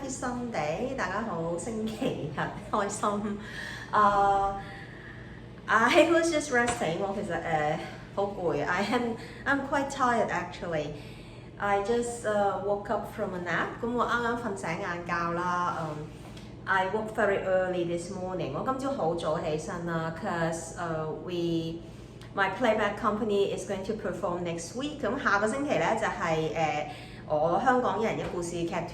Happy Sunday！ 大家好，星期日開心。I was just resting， 我其實好攰。I'm quite tired actually. I just woke up from a nap。咁我啱啱瞓醒晏覺啦。I woke very early this morning。我今朝好早起身啦 ，cause my playback company is going to perform next week。咁下個星期咧就係我香港一人一故事劇團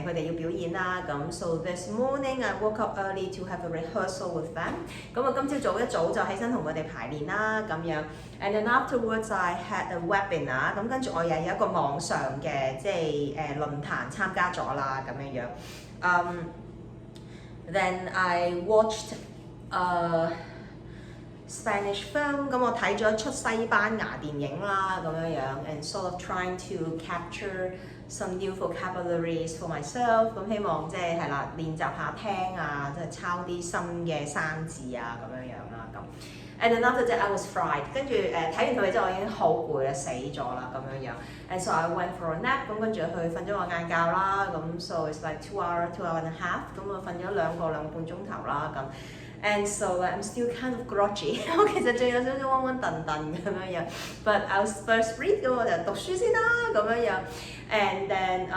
佢哋要表演啦。咁 so this morning I woke up early to have a rehearsal with them。咁我今朝早一早就起身同佢哋排練啦咁樣。And then afterwards I had a webinar。咁跟住我又有一個網上嘅即係論壇參加咗啦咁樣樣。Then I watched Spanish film， 咁我睇咗一出西班牙電影啦，咁樣樣 ，and sort of trying to capture some new vocabularies for myself， 咁希望即係啦，練習下聽啊，即係抄啲新嘅生字啊，咁樣樣啦，咁。And then after that I was fried， 跟住睇完套戲之後我已經好攰啦，死咗啦咁樣樣。And so I went for a nap， 咁跟住去瞓咗個晏覺啦，咁 so it's like 2 hour and a half， 咁我瞓咗兩個半鐘頭啦咁。And so I'm still kind of groggy 我其實仲有少少暈暈頓頓咁樣樣 ，but I was first read 咁我就讀書先啦咁樣樣 ，and then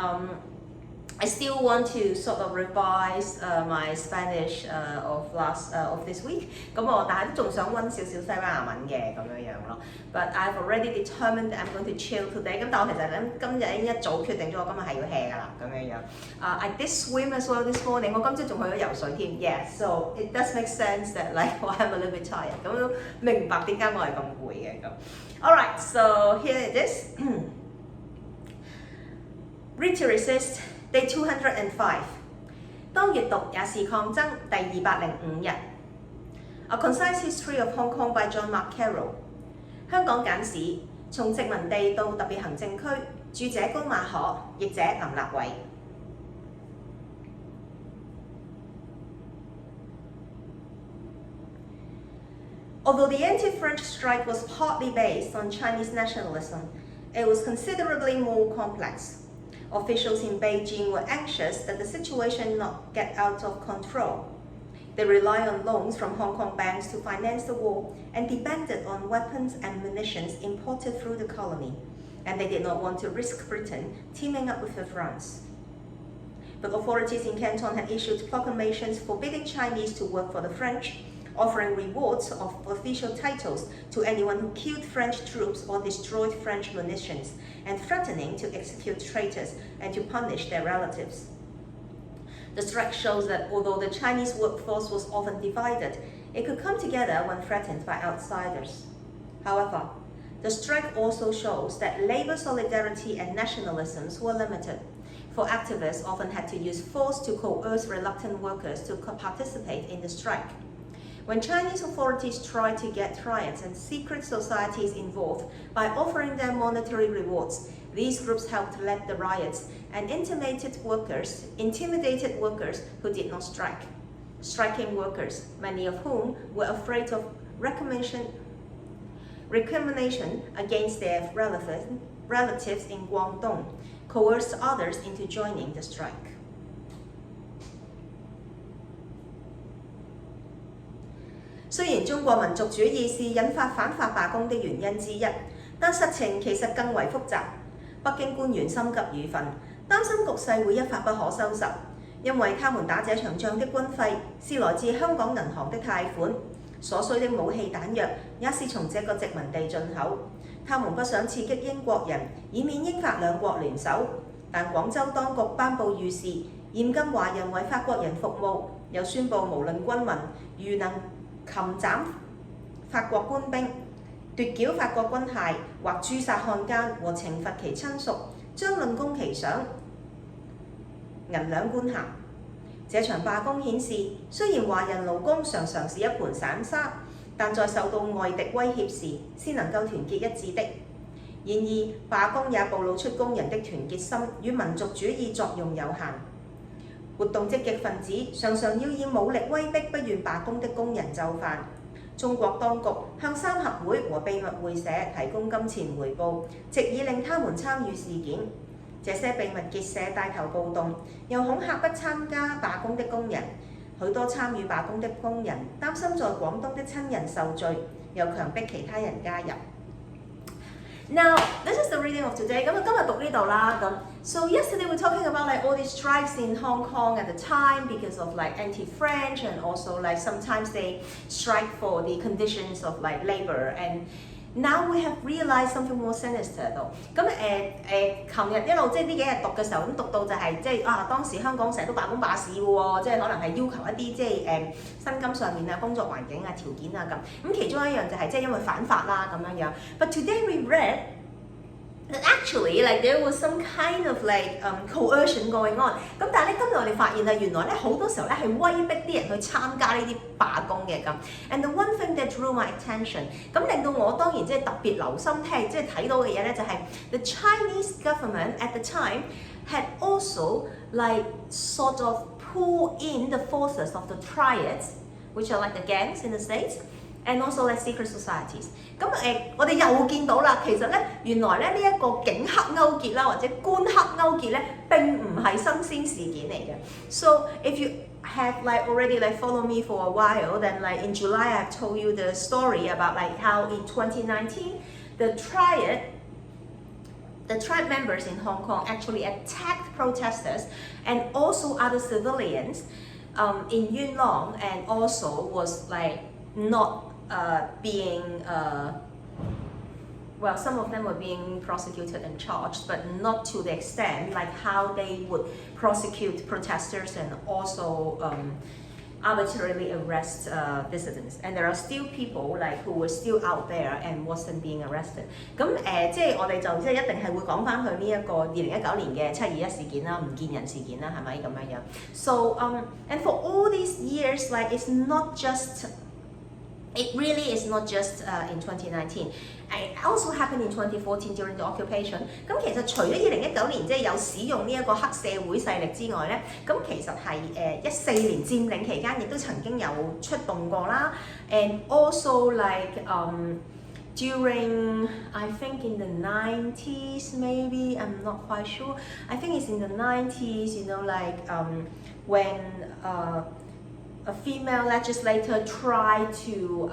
I still want to sort of revise my Spanish of this week 咁我但係都仲想溫少少西班牙文嘅咁樣樣咯。But I've already determined that I'm going to chill today。咁但我其實今日已經一早決定咗我今日係要 hea 㗎啦咁樣樣。I did swim as well this morning。我今朝仲去咗游水添。Yeah，so it does make sense that like I'm a little bit tired。咁都明白點解我係咁攰嘅咁。Alright， so here it is 。Read to resist。Day 205， 當閱讀也是抗爭，第205日。A Concise History of Hong Kong by John Mark Carroll。香港簡史，從殖民地到特別行政區，著者高馬可，譯者林立偉。Although the anti-French strike was partly based on Chinese nationalism, it was considerably more complex.Officials in Beijing were anxious that the situation not get out of control. They relied on loans from Hong Kong banks to finance the war and depended on weapons and munitions imported through the colony, and they did not want to risk Britain teaming up with France. But authorities in Canton had issued proclamations forbidding Chinese to work for the French, offering rewards of official titles to anyone who killed French troops or destroyed French munitions, and threatening to execute traitors and to punish their relatives. The strike shows that although the Chinese workforce was often divided, it could come together when threatened by outsiders. However, the strike also shows that labor solidarity and nationalisms were limited, for activists often had to use force to coerce reluctant workers to participate in the strike.When Chinese authorities tried to get riots and secret societies involved by offering them monetary rewards, these groups helped lead the riots and intimidated workers who did not strike. Striking workers, many of whom were afraid of recrimination against their relatives in Guangdong, coerced others into joining the strike.雖然中國民族主義是引發反法罷工的原因之一，但實情其實更為複雜。北京官員心急如焚，擔心局勢會一發不可收拾，因為他們打這場仗的軍費是來自香港銀行的貸款，所需的武器彈藥也是從這個殖民地進口。他們不想刺激英國人，以免英法兩國聯手，但廣州當局頒布諭示，嚴禁華人為法國人服務，又宣布無論軍民如能擒斬法國官兵、奪繳法國軍械或誅殺漢奸和懲罰其親屬，將論功其賞，銀兩官銜。這場罷工顯示，雖然華人勞工常常是一盤散沙，但在受到外敵威脅時，是能夠團結一致的。然而，罷工也暴露出工人的團結心與民族主義作用有限。活動積極分子常常要以武力威逼不願罷工的工人就範。中國當局向三合會和秘密會社提供金錢回報，藉以令他們參與事件。這些秘密結社帶頭暴動，又恐嚇不參加罷工的工人。許多參與罷工的工人擔心在廣東的親人受罪，又強迫其他人加入。Now, this is the reading of today. 咁今日讀呢度啦。So yesterday we're talking about like all these strikes in Hong Kong at the time because of like anti-French and also like sometimes they strike for the conditions of like labor and now we have realized something more sinister 度。琴日一路即係呢幾日讀嘅時候，咁讀到就係即係當時香港成日都罷工罷市嘅喎，即係可能係要求一啲即係薪金上面啊、工作環境啊、條件啊咁。咁其中一樣就係即係因為反法啦咁樣樣。But today we read that actually like there was some kind of like coercion going on。咁但係咧今日我哋發現啊，原來咧好多時候咧係威逼啲人去參加呢啲罷工嘅咁。And the one thing that drew my attention， 咁令到我當然即係特別留心聽，即係睇到嘅嘢咧就係 the Chinese government at the time had also like sort of pull in the forces of the triads, which are like the gangs in the States。And also like secret societies。咁我哋又見到啦，其實咧原來咧呢一個警黑勾結啦，或者官黑勾結咧並唔係新鮮事件嚟嘅。So if you have like already like follow me for a while, then like in July I've told you the story about like how in 2019 the triad members in Hong Kong actually attacked protesters and also other civilians in Yuen Long and also was like not well, some of them were being prosecuted and charged, but not to the extent like how they would prosecute protesters and also arbitrarily arrest dissidents. And there are still people like who were still out there and wasn't being arrested. 咁即係我哋就即係一定係會講翻去呢一個2019年嘅721事件啦、唔見人事件啦，係咪咁樣樣 ？So and for all these years, like it's not just It really is not just in 2019. It also happened in 2014 during the occupation. 咁其實除咗2019年即係有使用呢一個黑社會勢力之外咧，咁其實係14年佔領期間亦都曾經有出動過啦。And also like during I think in the 90s maybe, I'm not quite sure. I think it's in the 90s, you know, like when a female legislator tried to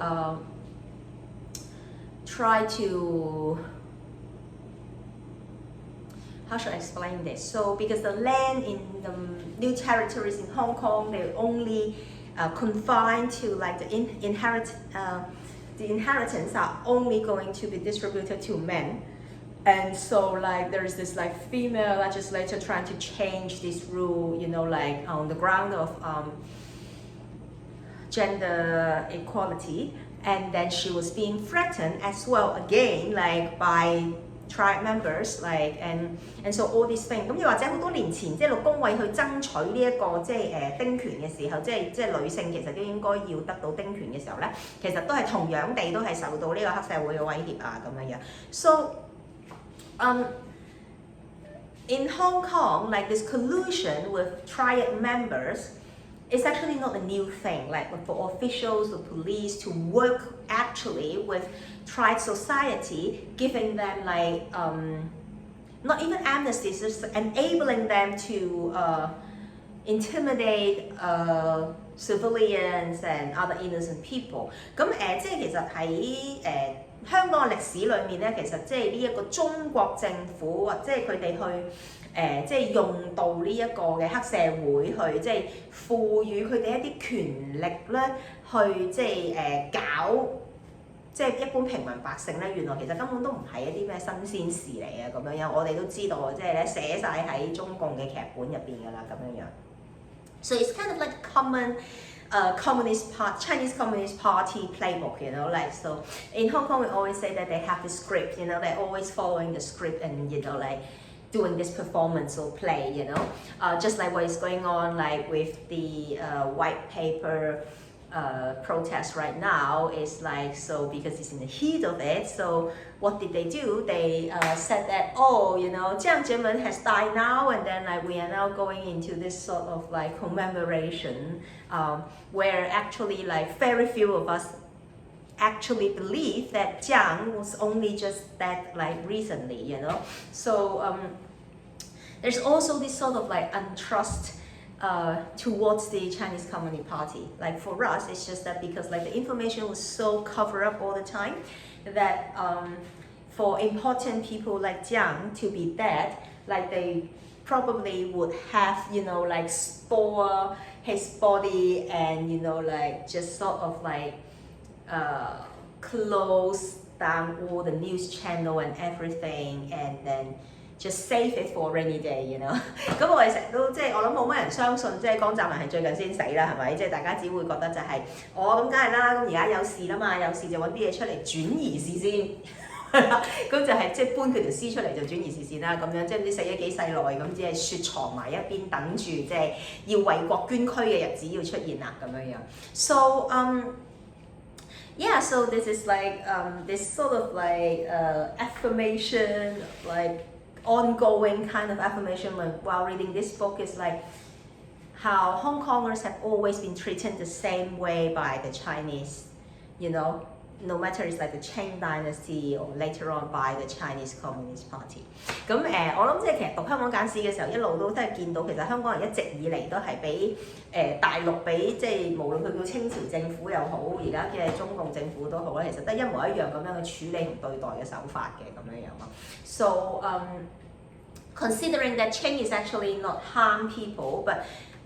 how should I explain this? So because the land in the new territories in Hong Kong, they're only confined to like the inheritance are only going to be distributed to men. And so like there is this like female legislator trying to change this rule, you know, like on the ground of gender equality, and then she was being threatened as well again like by tribe members like and so all these things。 咁又或者好多年前即係陸工委去爭取呢一個即係丁權嘅時候，即係女性其實都應該要得到丁權嘅時候咧，其實都係同樣地都係受到呢個黑社會嘅威脅啊咁樣樣。So in Hong Kong, like this collusion with triad members。It's actually not a new thing, like for officials or police to work actually with triad society, giving them like not even amnesties, just enabling them to intimidate civilians and other innocent people. 咁即係其實喺香港嘅歷史裏面咧，其實即係呢一個中國政府或者係佢哋去。即係用到呢一個嘅黑社會去即係賦予佢哋一啲權力咧，去即係搞即係一般平民百姓咧，原來其實根本都唔係一啲咩新鮮事嚟嘅咁樣樣，我哋都知道即係咧寫晒喺中共嘅劇本入邊㗎啦咁樣樣。So it's kind of like a common Chinese Communist Party playbook, you know, like so in Hong Kong we always say that they have the script, you know, they're always following the script and you know like doing this performance or play, you know, just like what is going on like with the white paper protest right now is like so because it's in the heat of it. So what did they do? They said that you know, Jiang Zemin has died now, and then like we are now going into this sort of like commemoration where actually like very few of us actually believe that Jiang was only just dead like recently, you know. So there's also this sort of like untrust towards the Chinese Communist Party. Like for us, it's just that because like the information was so covered up all the time that for important people like Jiang to be dead, like they probably would have, you know, like spoil his body and, you know, like just sort of like close down all the news channel and everything, and then just save it for rainy day, you know 咁我哋成日都即係我諗冇乜人相信即係江澤民係最近先死啦，係咪？即係大家只會覺得就係咁梗係啦，咁而家有事啦嘛，有事就揾啲嘢出嚟轉移視線。咁就係即係搬佢條屍出嚟就轉移視線啦，咁樣即係唔知死咗幾世耐，咁只係雪藏埋一邊，等住即係要為國捐軀嘅日子要出現啦，咁樣樣。So yeah, so this is like this sort of like affirmation, like ongoing kind of affirmation while reading this book is like how Hong Kongers have always been treated the same way by the Chinese, you know, no matter it's like the Qing dynasty or later on by the Chinese Communist Party. 咁我諗即係其實讀香港簡史嘅時候，一路都係見到其實香港人一直以嚟都係俾大陸俾即係無論佢叫清朝政府又好，而家嘅中共政府都好咧，其實都一模一樣咁樣去處理同對待嘅手法嘅咁樣樣咯。So considering that Qing is actually not harm people, but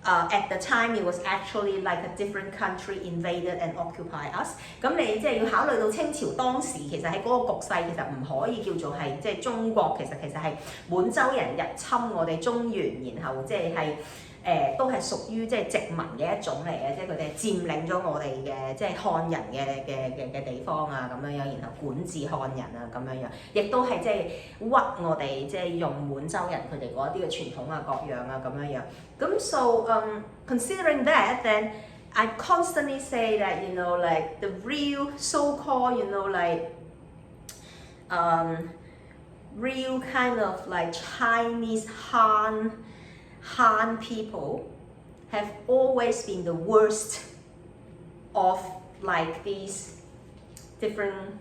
at the time it was actually like a different country invaded and occupied us。咁你即係要考慮到清朝當時其實喺嗰個局勢其實唔可以叫做係即係中國其實係滿洲人入侵我哋中原，然後即係都係屬於即係殖民嘅一種嚟嘅，即係佢哋佔領咗我哋嘅即係漢人嘅地方啊咁樣樣，然後管治漢人啊咁樣樣，亦都係即係屈我哋即係用滿洲人佢哋嗰啲嘅傳統啊各樣啊咁樣樣。咁 so considering that, then I constantly say that, you know, like the real so-called, you know, like real kind of like Chinese Han people have always been the worst of like these different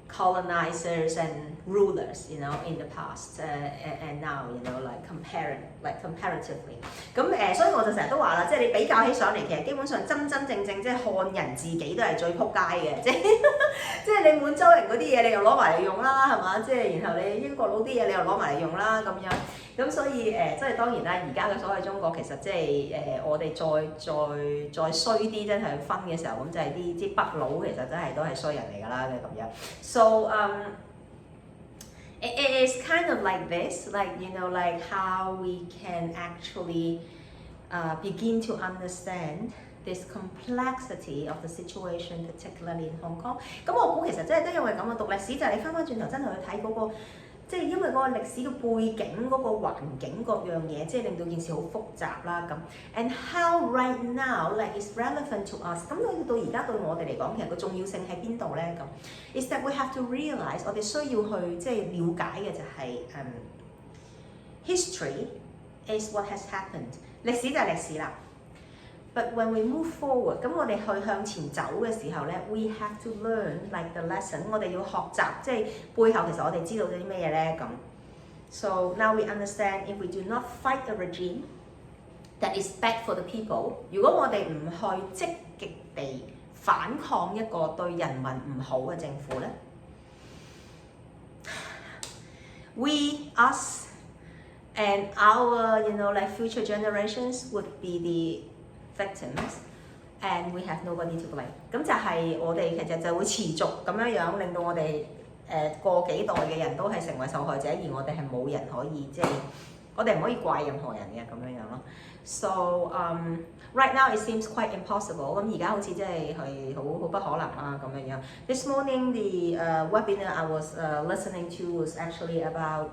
colonizers and rulers, you know, in the past and now, you know, like comparatively。咁所以我就成日都話啦，即係你比較起上嚟，其實基本上真正即係漢人自己都係最撲街嘅，即係你滿洲人嗰啲嘢你又攞埋嚟用啦，係嘛？即係然後你英國佬啲嘢你又攞埋嚟用啦咁樣。咁所以即係當然啦，而家嘅所謂中國其實即係我哋再衰啲真係分嘅時候，咁就係啲北佬其實真係都係衰人嚟㗎啦嘅咁樣。So it is kind of like this, like you know, like how we can actually begin to understand this complexity of the situation, particularly in Hong Kong。咁我估其實真係都因為咁啊，讀歷史就係你翻返轉頭真係去睇嗰個。即係因為嗰個歷史嘅背景、嗰個環境各樣嘢，即係令到件事好複雜啦咁。And how right now like is relevant to us？ 咁到而家對我哋嚟講，其實個重要性喺邊度咧？咁 is that we have to realize 我哋需要去即係了解嘅就係history is what has happened。歷史就係歷史啦。But when we move forward， 咁我哋去向前走嘅時候咧 ，we have to learn like the lesson。我哋要學習，即係背後其實我哋知道咗啲咩嘢咧咁。So now we understand if we do not fight a regime that is bad for the people， 如果我哋唔去積極地反抗一個對人民唔好嘅政府咧 ，we us and our you know like future generations would be the victims and we have nobody to blame。 咁就係我哋其實就會持續咁樣令到我哋過幾代嘅人都係成為受害者，而我哋係冇人可以即係我哋唔可以怪任何人嘅咁樣咯。So right now it seems quite impossible。 咁而家好似即係好不可能啦咁樣。This morning the webinar I was listening to was actually about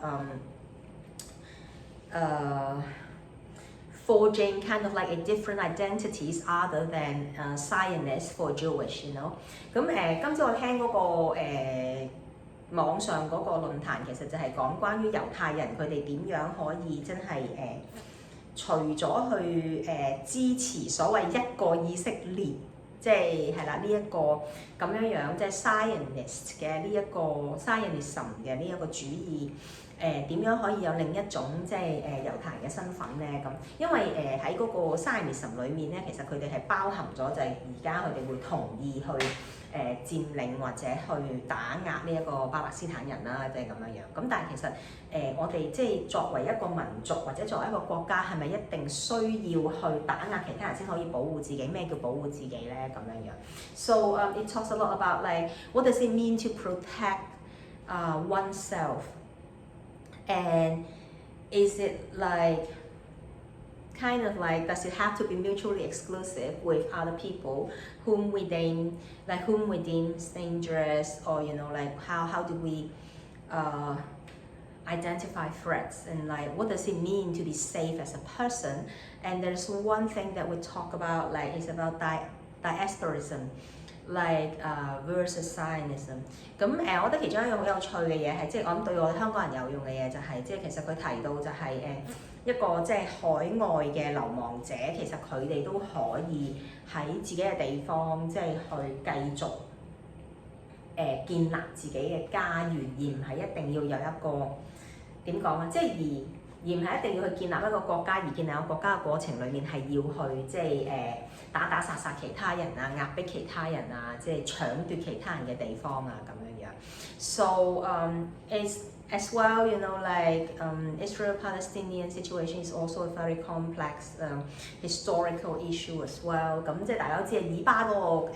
forging kind of like a different identities other than Zionist for Jewish, you know。 咁今朝我聽嗰個網上嗰個論壇，其實就係講關於猶太人佢哋點樣可以真係除咗去支持所謂一個以色列，即係係啦呢一個咁樣即係 Zionist 嘅呢一個 Zionism 嘅呢一個主義。點樣可以有另一種即係猶太人嘅身份咧？咁因為喺嗰個 Zionism 裏面咧，其實佢哋係包含咗就係而家佢哋會同意去佔領或者去打壓呢一個巴勒斯坦人啦，即係咁樣樣。咁但係其實我哋即係作為一個民族或者作為一個國家，係咪一定需要去打壓其他人先可以保護自己？咩叫保護自己咧？咁樣樣。So it talks a lot about like what does it mean to protect oneself, and is it like kind of like does it have to be mutually exclusive with other people whom we deem is dangerous, or like how do we identify threats, and like what does it mean to be safe as a person? And there's one thing that we talk about like is about diasporism, like versus Zionism。咁我覺得其中一樣好有趣嘅嘢係，即係我諗對我哋香港人有用嘅嘢就係，即係其實佢提到就係一個即係海外嘅流亡者，其實佢哋都可以喺自己嘅地方，即係去繼續建立自己嘅家園，而唔係一定要有一個點講啊，即係而唔係一定要去建立一個國家，而建立一個國家嘅過程裡面係要去即係打殺其他人啊，壓迫其他人啊，即係搶奪其他人嘅地方啊咁樣樣。So it's as well, like Israel-Palestinian situation is also a very complex historical issue as well。咁即係大家都知啊，以巴嗰個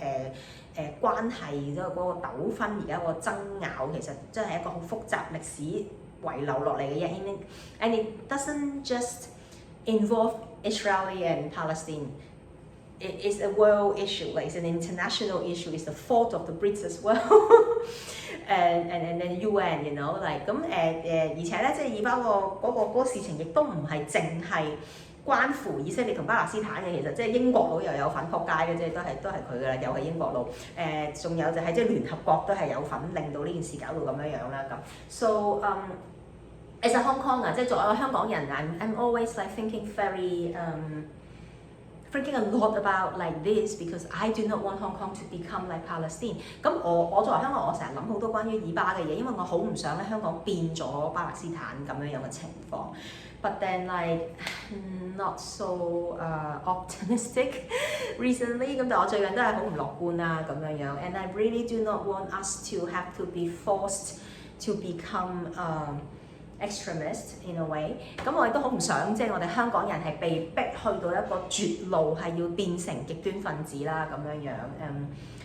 關係，即係嗰個糾紛，而家個爭拗其實真係一個好複雜歷史遺留落嚟嘅嘢。And it doesn't just involve Israeli and Palestine. It is a world issue, like it's an international issue. It's the fault of the Brits as well, and then UN, like 咁而且咧，即係以巴嗰個事情亦都唔係淨係關乎以色列同巴勒斯坦嘅，其實即係英國佬又有份撲街嘅啫，都係佢噶啦，又係英國佬。仲有就係即係聯合國都係有份令到呢件事搞到咁樣樣啦咁。So as a Hong Konger，即係作為一個香港人 ，I'm always like thinking a lot about like this because I do not want Hong Kong to become like Palestine。咁我作為香港，我成日諗好多關於以巴嘅嘢，因為我好唔想咧香港變咗巴勒斯坦咁樣樣嘅情況。But then like not so optimistic recently。咁但我最近都係好唔樂觀啊咁樣樣。And I really do not want us to have to be forced to become extremist in a way。咁我亦都好唔想，即係我哋香港人係被逼去到一個絕路，係要變成極端分子啦咁樣樣。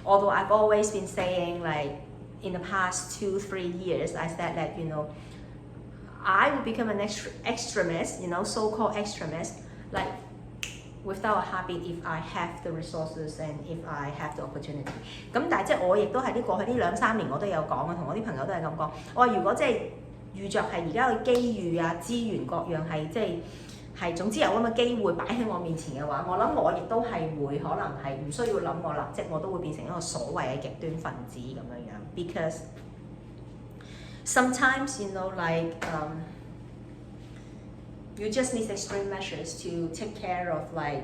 Although I've always been saying like in the past 2-3 years, I said that I will become an extremist, so-called extremist, like without a habit if I have the resources and if I have the opportunity。咁但係即係我亦都係過去呢2-3年我都有講啊，同我啲朋友都係咁講。我話如果即係遇着係而家嘅機遇啊、資源各樣係即係總之有咁嘅機會擺喺我面前嘅話，我諗我亦都係會可能係唔需要諗我立即我都會變成一個所謂嘅極端分子咁樣樣。Because sometimes like you just need extreme measures to take care of like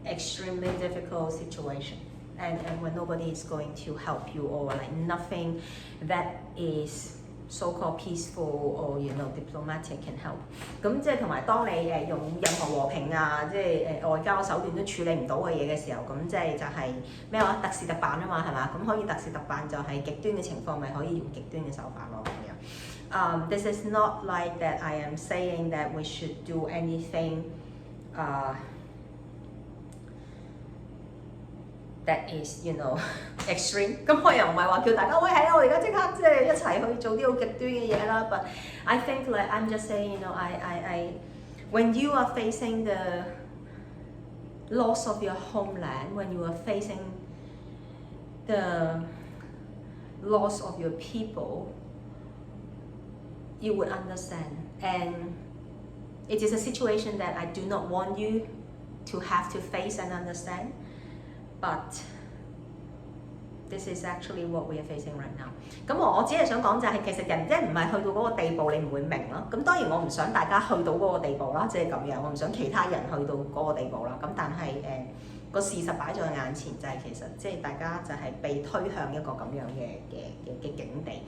extremely difficult situation, and when nobody is going to help you, or like nothing that is so-called peaceful or diplomatic can help。咁即係同埋當你用任何和平啊，即係外交手段都處理唔到嘅嘢嘅時候，咁即係就係咩話特事特辦啊嘛，係嘛？咁可以特事特辦就係極端嘅情況，咪可以用極端嘅手法咯咁樣。This is not like that I am saying that we should do anything that is extreme。咁我又唔係話叫大家喂係啊，我而家即刻即係一齊去做啲好極端嘅嘢啦。But I think like I'm just saying I when you are facing the loss of your homeland, when you are facing the loss of your people, you would understand. And it is a situation that I do not want you to have to face and understand. But this is actually what we are facing right now。咁我只係想講就係其實人即係唔係去到嗰個地步，你唔會明咯。咁當然我唔想大家去到嗰個地步啦，即係咁樣，我唔想其他人去到嗰個地步啦。咁但係個事實擺在眼前，就係其實即係大家就係被推向一個咁樣嘅境地。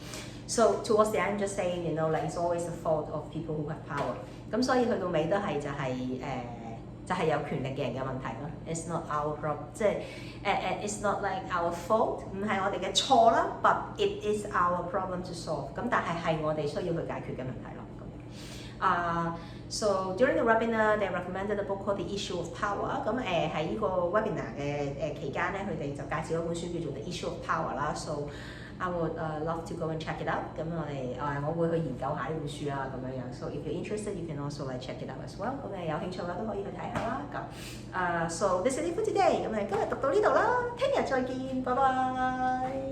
So towards the end, just saying, you know, like it's always the fault of people who have power。咁所以去到尾都係就係有權力嘅人嘅問題咯。It's not our problem， 即係it's not like our fault， 唔係我哋嘅錯啦，but it is our problem to solve。咁但係我哋需要去解決嘅問題咯。So during the webinar, they recommended a book called The Issue of Power。咁喺呢個 webinar 嘅期間咧，佢哋就介紹一本書叫做 The Issue of Power 啦。So I would love to go and check it out。咁我會去研究下呢本書啊，咁樣。So if you're interested, you can also like check it out as well。咁有興趣嘅都可以去睇下啦。咁So this is it for today。咁今日讀到呢度啦，聽日再見，拜拜。